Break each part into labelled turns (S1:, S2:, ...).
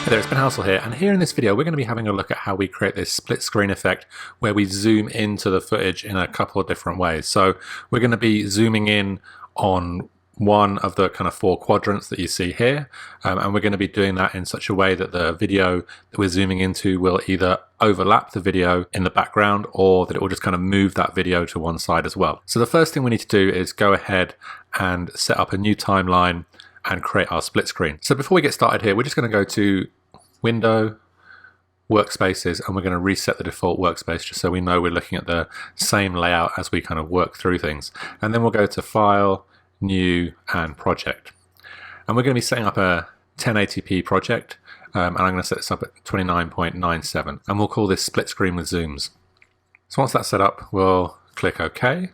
S1: Hey there, it's Ben Housel here, and here in this video we're going to be having a look at how we create this split screen effect where we zoom into the footage in a couple of different ways. So we're going to be zooming in on one of the kind of four quadrants that you see here, and we're going to be doing that in such a way that the video that we're zooming into will either overlap the video in the background or that it will just kind of move that video to one side as well. So the first thing we need to do is go ahead and set up a new timeline and create our split screen. So before we get started here, we're just going to go to Window, Workspaces, and we're going to reset the default workspace just so we know we're looking at the same layout as we kind of work through things. And then we'll go to File, New, and Project. And we're going to be setting up a 1080p project, and I'm going to set this up at 29.97, and we'll call this Split Screen with Zooms. So once that's set up, we'll click OK.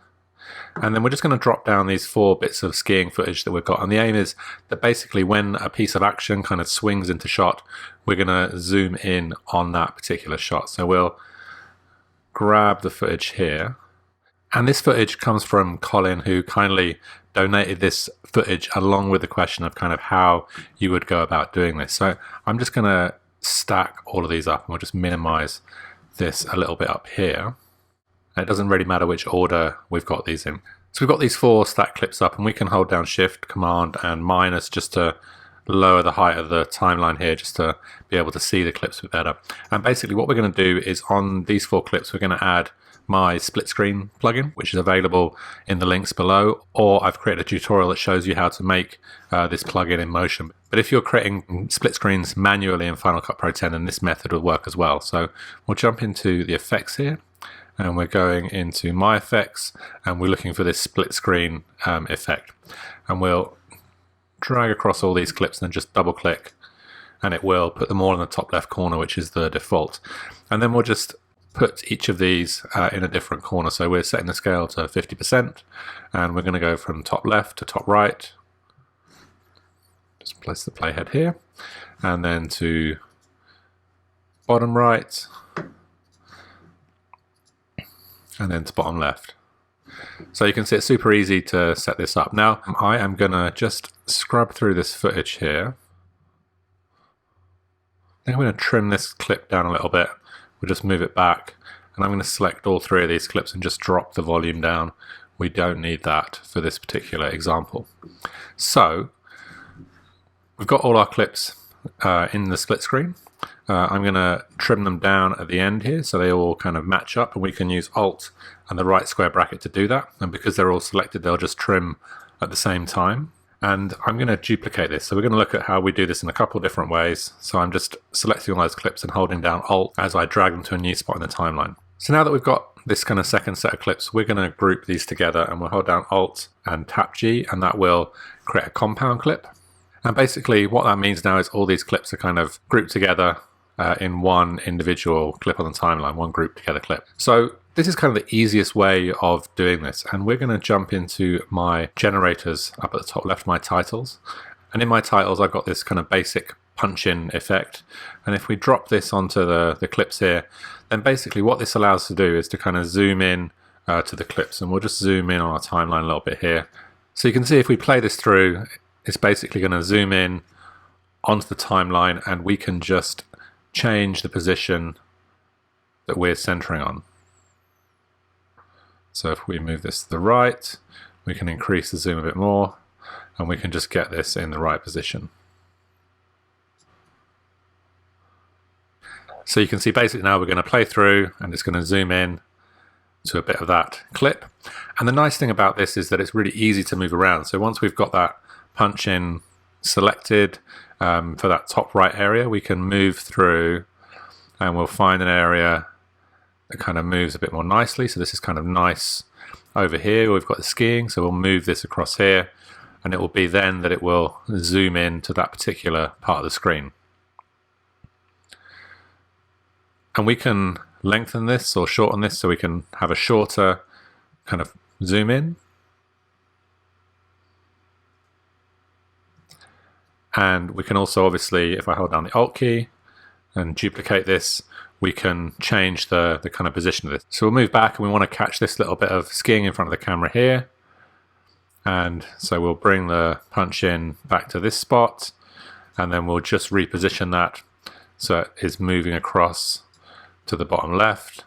S1: And then we're just going to drop down these 4 bits of skiing footage that we've got. And the aim is that basically when a piece of action kind of swings into shot, we're going to zoom in on that particular shot. So we'll grab the footage here. And this footage comes from Colin, who kindly donated this footage along with the question of kind of how you would go about doing this. So I'm just going to stack all of these up, and we'll just minimize this a little bit up here. It doesn't really matter which order we've got these in. So we've got these 4 stacked clips up, and we can hold down Shift, Command, and minus just to lower the height of the timeline here, just to be able to see the clips a bit better. And basically what we're going to do is on these 4 clips, we're going to add my split screen plugin, which is available in the links below, or I've created a tutorial that shows you how to make this plugin in motion. But if you're creating split screens manually in Final Cut Pro 10, then this method will work as well. So we'll jump into the effects here, and we're going into My Effects, and we're looking for this split screen effect. And we'll drag across all these clips and then just double click, and it will put them all in the top left corner, which is the default. And then we'll just put each of these in a different corner. So we're setting the scale to 50%, and we're going to go from top left to top right. Just place the playhead here, and then to bottom right, and then to bottom left. So you can see it's super easy to set this up. Now I am going to just scrub through this footage here. Then I'm going to trim this clip down a little bit. We'll just move it back, and I'm going to select all 3 of these clips and just drop the volume down. We don't need that for this particular example. So we've got all our clips in the split screen. I'm going to trim them down at the end here so they all kind of match up, and we can use Alt and the right square bracket to do that. And because they're all selected, they'll just trim at the same time. And I'm going to duplicate this. So we're going to look at how we do this in a couple different ways. So I'm just selecting all those clips and holding down Alt as I drag them to a new spot in the timeline. So now that we've got this kind of second set of clips, we're going to group these together, and we'll hold down Alt and Tap G, and that will create a compound clip. And basically what that means now is all these clips are kind of grouped together in one individual clip on the timeline, one grouped together clip. So this is kind of the easiest way of doing this, and we're going to jump into my generators up at the top left, my titles. And in my titles I've got this kind of basic punch-in effect, and if we drop this onto the clips here, then basically what this allows us to do is to kind of zoom in to the clips, and we'll just zoom in on our timeline a little bit here. So you can see if we play this through, it's basically going to zoom in onto the timeline, and we can just change the position that we're centering on. So if we move this to the right, we can increase the zoom a bit more, and we can just get this in the right position. So you can see basically now we're going to play through, and it's going to zoom in to a bit of that clip. And the nice thing about this is that it's really easy to move around. So once we've got that punch in selected for that top right area, we can move through, and we'll find an area that kind of moves a bit more nicely. So this is kind of nice over here. We've got the skiing, so we'll move this across here, and it will be then that it will zoom in to that particular part of the screen. And we can lengthen this or shorten this, so we can have a shorter kind of zoom in. And we can also, obviously, if I hold down the Alt key and duplicate this, we can change the kind of position of this. So we'll move back, and we want to catch this little bit of skiing in front of the camera here. And so we'll bring the punch in back to this spot, and then we'll just reposition that So it is moving across to the bottom left,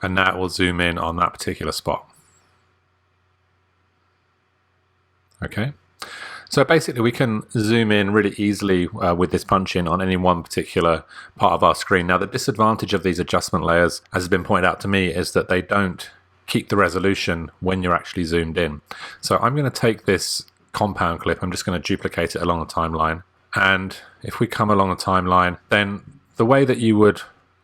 S1: and now it will zoom in on that particular spot. Okay, so basically we can zoom in really easily with this punch in on any one particular part of our screen. Now the disadvantage of these adjustment layers, as has been pointed out to me, is that they don't keep the resolution when you're actually zoomed in. So I'm going to take this compound clip, I'm just going to duplicate it along the timeline, and if we come along the timeline, then the way that you would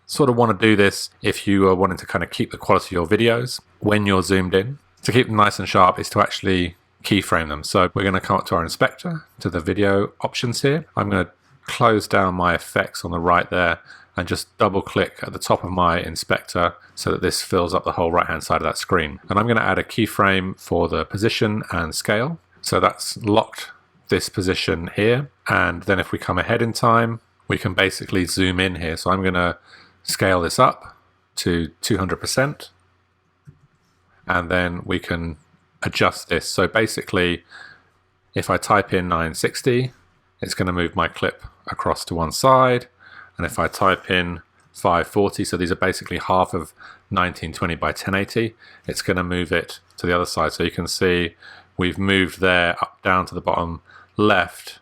S1: sort of want to do this if you are wanting to kind of keep the quality of your videos when you're zoomed in, to keep them nice and sharp, is to actually keyframe them. So we're going to come up to our inspector, to the video options here. I'm going to close down my effects on the right there and just double click at the top of my inspector so that this fills up the whole right hand side of that screen. And I'm going to add a keyframe for the position and scale. So that's locked this position here. And then if we come ahead in time, we can basically zoom in here. So I'm going to scale this up to 200%. And then we can adjust this. So basically, if I type in 960, it's going to move my clip across to one side. And if I type in 540, so these are basically half of 1920 by 1080, it's going to move it to the other side. So you can see we've moved there up down to the bottom left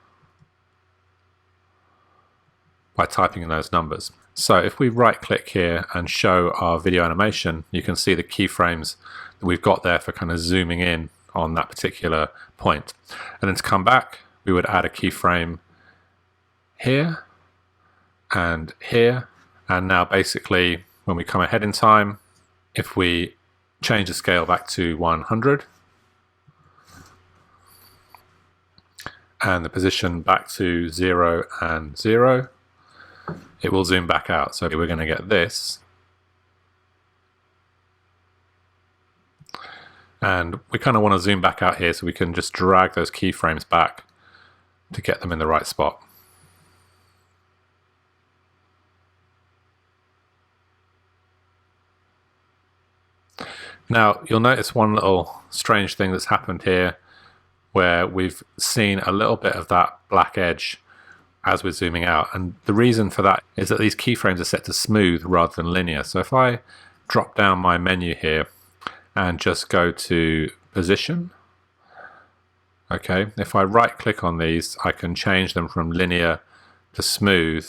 S1: by typing in those numbers. So if we right click here and show our video animation, you can see the keyframes that we've got there for kind of zooming in on that particular point. And then to come back, we would add a keyframe here and here. And now basically when we come ahead in time, if we change the scale back to 100 and the position back to 0 and 0, it will zoom back out. So we're going to get this. And we kind of want to zoom back out here so we can just drag those keyframes back to get them in the right spot. Now you'll notice one little strange thing that's happened here where we've seen a little bit of that black edge as we're zooming out, and the reason for that is that these keyframes are set to smooth rather than linear. So if I drop down my menu here and just go to position, okay, if I right click on these, I can change them from linear to smooth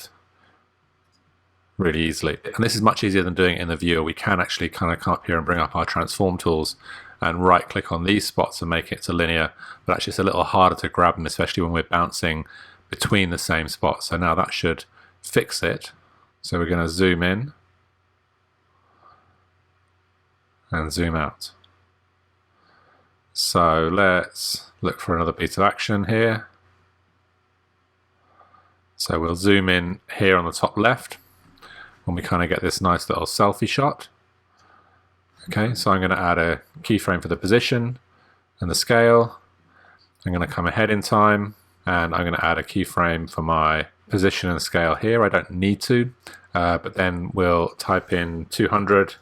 S1: really easily. And this is much easier than doing it in the viewer. We can actually kind of come up here and bring up our transform tools and right click on these spots and make it to linear, but actually it's a little harder to grab them, especially when we're bouncing between the same spots. So now that should fix it. So we're going to zoom in and zoom out. So let's look for another piece of action here. So we'll zoom in here on the top left when we kind of get this nice little selfie shot. Okay, so I'm going to add a keyframe for the position and the scale. I'm going to come ahead in time and I'm going to add a keyframe for my position and scale here. I don't need to, but then we'll type in 200,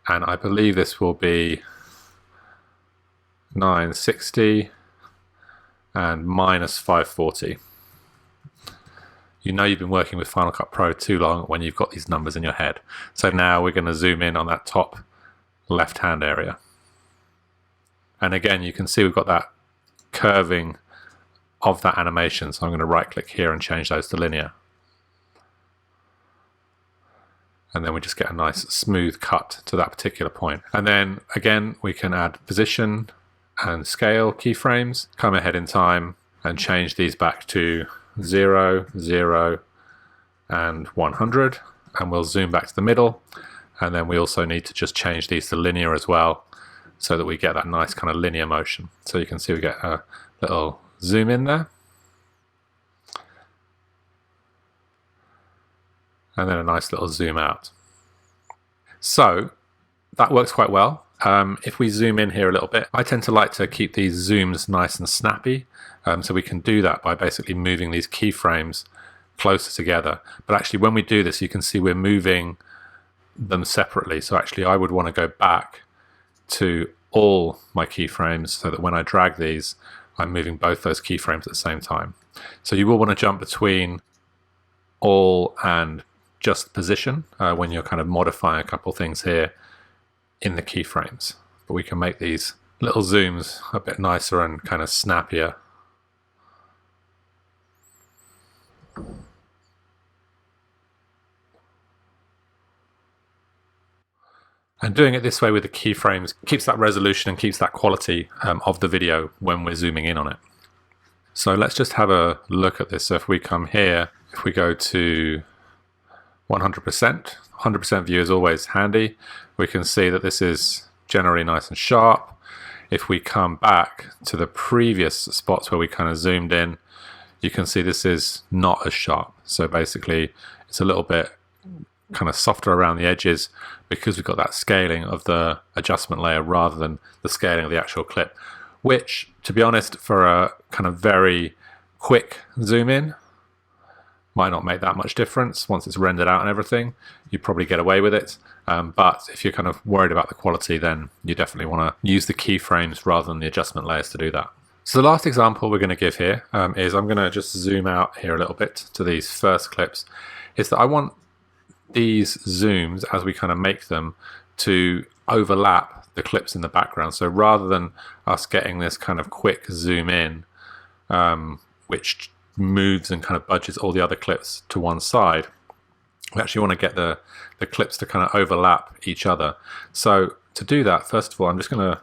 S1: and I believe this will be 960 and minus 540. You know you've been working with Final Cut Pro too long when you've got these numbers in your head. So now we're going to zoom in on that top left hand area. And again, you can see we've got that curving of that animation. So I'm going to right click here and change those to linear. And then we just get a nice smooth cut to that particular point. And then again, we can add position and scale keyframes, come ahead in time and change these back to 0, 0, and 100. And we'll zoom back to the middle. And then we also need to just change these to linear as well, so that we get that nice kind of linear motion. So you can see we get a little zoom in there. And then a nice little zoom out. So that works quite well. If we zoom in here a little bit, I tend to like to keep these zooms nice and snappy. So we can do that by basically moving these keyframes closer together. But actually when we do this, you can see we're moving them separately. So actually I would want to go back to all my keyframes so that when I drag these, I'm moving both those keyframes at the same time. So you will want to jump between all and just position when you're kind of modifying a couple things here in the keyframes. But we can make these little zooms a bit nicer and kind of snappier. And doing it this way with the keyframes keeps that resolution and keeps that quality of the video when we're zooming in on it. So let's just have a look at this. So if we come here, if we go to 100%, 100% view is always handy. We can see that this is generally nice and sharp. If we come back to the previous spots where we kind of zoomed in, you can see this is not as sharp. So basically it's a little bit kind of softer around the edges because we've got that scaling of the adjustment layer rather than the scaling of the actual clip, which, to be honest, for a kind of very quick zoom in might not make that much difference. Once it's rendered out and everything, you probably get away with it. But if you're kind of worried about the quality, then you definitely want to use the keyframes rather than the adjustment layers to do that. So the last example we're going to give here is I'm going to just zoom out here a little bit to these first clips, is that I want these zooms, as we kind of make them, to overlap the clips in the background. So rather than us getting this kind of quick zoom in, which moves and kind of budges all the other clips to one side, we actually want to get the clips to kind of overlap each other. So to do that, first of all, I'm just going to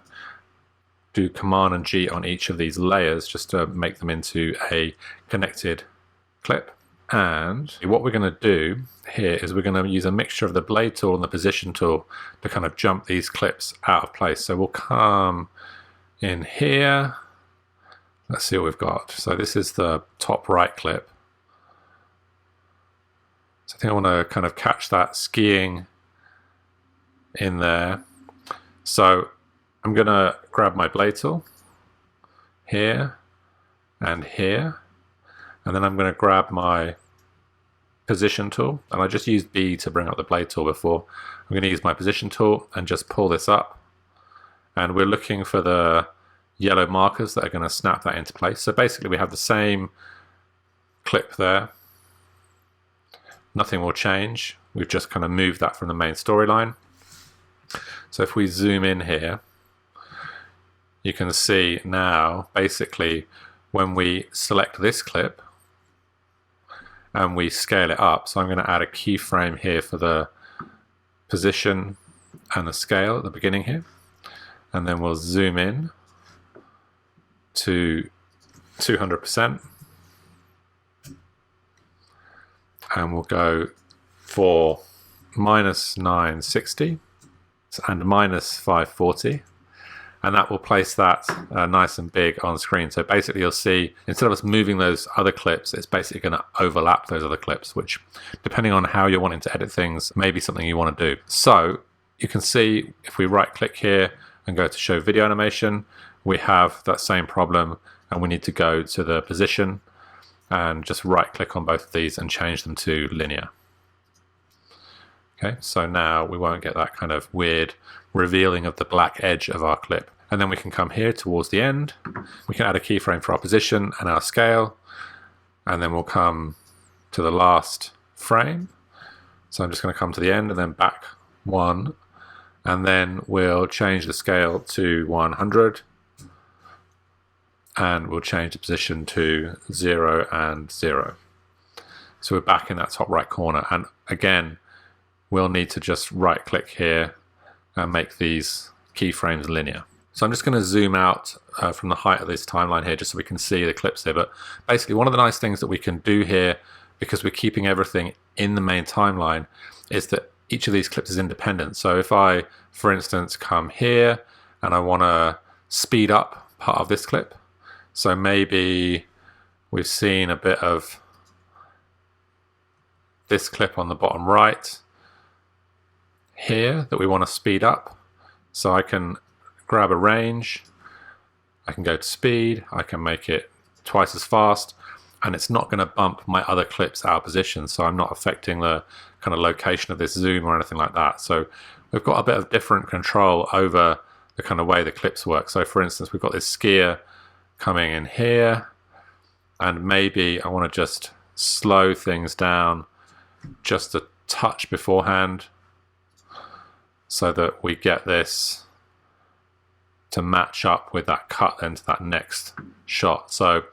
S1: do Command and G on each of these layers just to make them into a connected clip. And what we're going to do here is we're going to use a mixture of the blade tool and the position tool to kind of jump these clips out of place. So we'll come in here. Let's see what we've got. So this is the top right clip. So I think I want to kind of catch that skiing in there. So I'm going to grab my blade tool here and here. And then I'm going to grab my position tool, and I just used B to bring up the blade tool before. I'm going to use my position tool and just pull this up, and we're looking for the yellow markers that are going to snap that into place. So basically we have the same clip there. Nothing will change. We've just kind of moved that from the main storyline. So if we zoom in here, you can see now basically when we select this clip and we scale it up, so I'm going to add a keyframe here for the position and the scale at the beginning here, and then we'll zoom in to 200%, and we'll go for -960 and -540. And that will place that nice and big on screen. So basically you'll see, instead of us moving those other clips, it's basically going to overlap those other clips, which, depending on how you're wanting to edit things, may be something you want to do. So you can see if we right click here and go to show video animation, we have that same problem, and we need to go to the position and just right click on both of these and change them to linear. Okay, so now we won't get that kind of weird revealing of the black edge of our clip. And then we can come here towards the end. We can add a keyframe for our position and our scale. And then we'll come to the last frame. So I'm just going to come to the end and then back one. And then we'll change the scale to 100. And we'll change the position to 0 and 0. So we're back in that top right corner. And again, we'll need to just right click here and make these keyframes linear. So I'm just going to zoom out from the height of this timeline here just so we can see the clips here. But basically one of the nice things that we can do here, because we're keeping everything in the main timeline, is that each of these clips is independent. So if I, for instance, come here and I want to speed up part of this clip, so maybe we've seen a bit of this clip on the bottom right here that we want to speed up. So I can grab a range, I can go to speed, I can make it twice as fast, and it's not going to bump my other clips out of position, so I'm not affecting the kind of location of this zoom or anything like that. So we've got a bit of different control over the kind of way the clips work. So for instance, we've got this skier coming in here, and maybe I want to just slow things down just a touch beforehand so that we get this to match up with that cut then to that next shot. So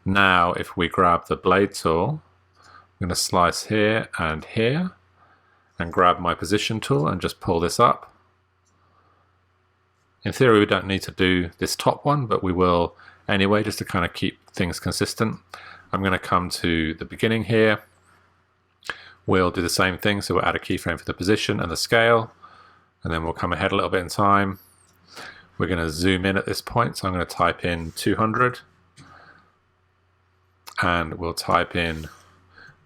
S1: now if we grab the blade tool, I'm going to slice here and grab my position tool and just pull this up. In theory we don't need to do this top one, but we will anyway, just to kind of keep things consistent. I'm going to come to the beginning here. We'll do the same thing, so we'll add a keyframe for the position and the scale, and then we'll come ahead a little bit in time. We're going to zoom in at this point, so I'm going to type in 200, and we'll type in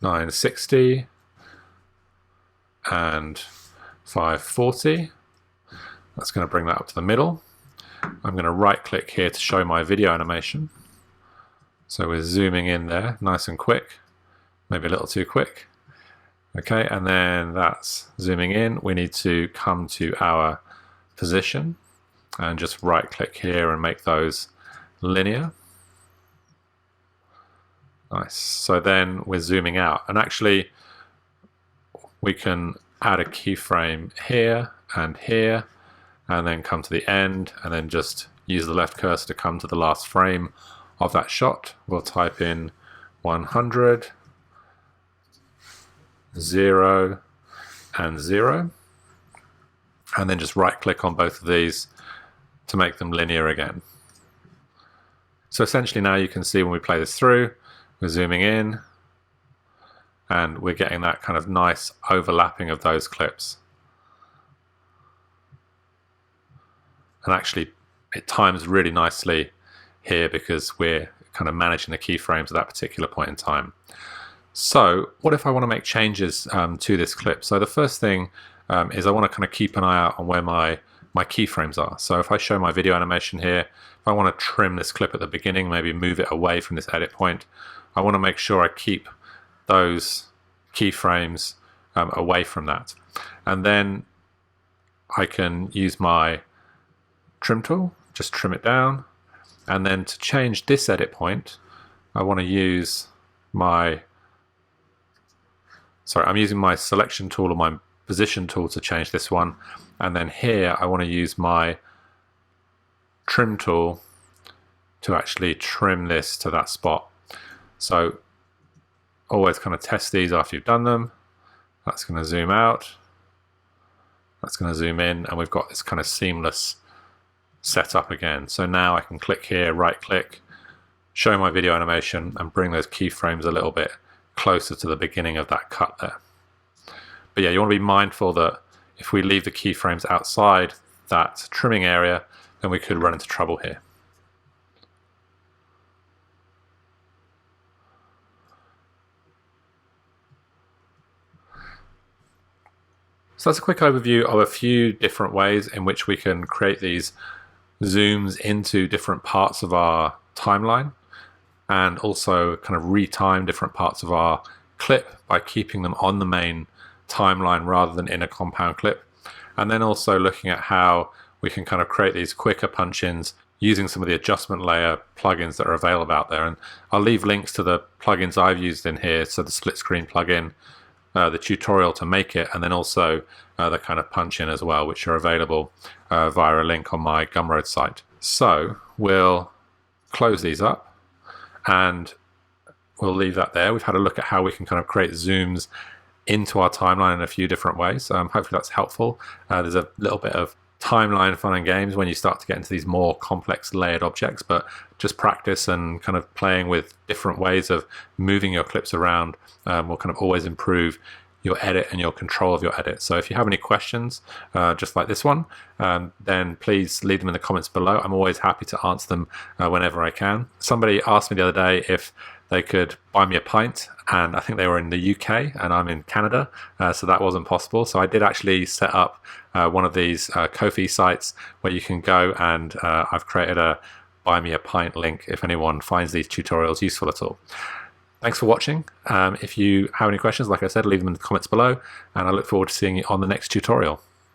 S1: 960 and 540. That's going to bring that up to the middle. I'm going to right click here to show my video animation. So we're zooming in there nice and quick, maybe a little too quick. Okay, and then that's zooming in. We need to come to our position and just right click here and make those linear. Nice. So then we're zooming out, and actually we can add a keyframe here, and then come to the end, and then just use the left cursor to come to the last frame of that shot. We'll type in 100, 0, and 0, and then just right click on both of these to make them linear again. So essentially now you can see when we play this through, we're zooming in and we're getting that kind of nice overlapping of those clips. And actually it times really nicely here because we're kind of managing the keyframes at that particular point in time. So what if I want to make changes to this clip? So the first thing is I want to kind of keep an eye out on where my keyframes are. So if I show my video animation here, if I want to trim this clip at the beginning, maybe move it away from this edit point, I want to make sure I keep those keyframes away from that. And then I can use my trim tool, just trim it down. And then to change this edit point, I want to use I'm using my selection tool or my position tool to change this one. And then here I want to use my trim tool to actually trim this to that spot. So always kind of test these after you've done them. That's going to zoom out. That's going to zoom in, and we've got this kind of seamless setup again. So now I can click here, right click, show my video animation, and bring those keyframes a little bit closer to the beginning of that cut there. But yeah, you want to be mindful that if we leave the keyframes outside that trimming area, then we could run into trouble here. So that's a quick overview of a few different ways in which we can create these zooms into different parts of our timeline, and also kind of retime different parts of our clip by keeping them on the main timeline rather than in a compound clip. And then also looking at how we can kind of create these quicker punch-ins using some of the adjustment layer plugins that are available out there. And I'll leave links to the plugins I've used in here, so the split screen plugin, the tutorial to make it, and then also the kind of punch-in as well, which are available via a link on my Gumroad site. So we'll close these up and we'll leave that there. We've had a look at how we can kind of create zooms into our timeline in a few different ways. Hopefully that's helpful. There's a little bit of timeline fun and games when you start to get into these more complex layered objects, but just practice and kind of playing with different ways of moving your clips around will kind of always improve your edit and your control of your edit. So if you have any questions, just like this one, then please leave them in the comments below. I'm always happy to answer them whenever I can. Somebody asked me the other day if they could buy me a pint, and I think they were in the UK and I'm in Canada, so that wasn't possible. So I did actually set up one of these Ko-fi sites where you can go, and I've created a buy me a pint link if anyone finds these tutorials useful at all. Thanks for watching. If you have any questions, like I said, leave them in the comments below, and I look forward to seeing you on the next tutorial.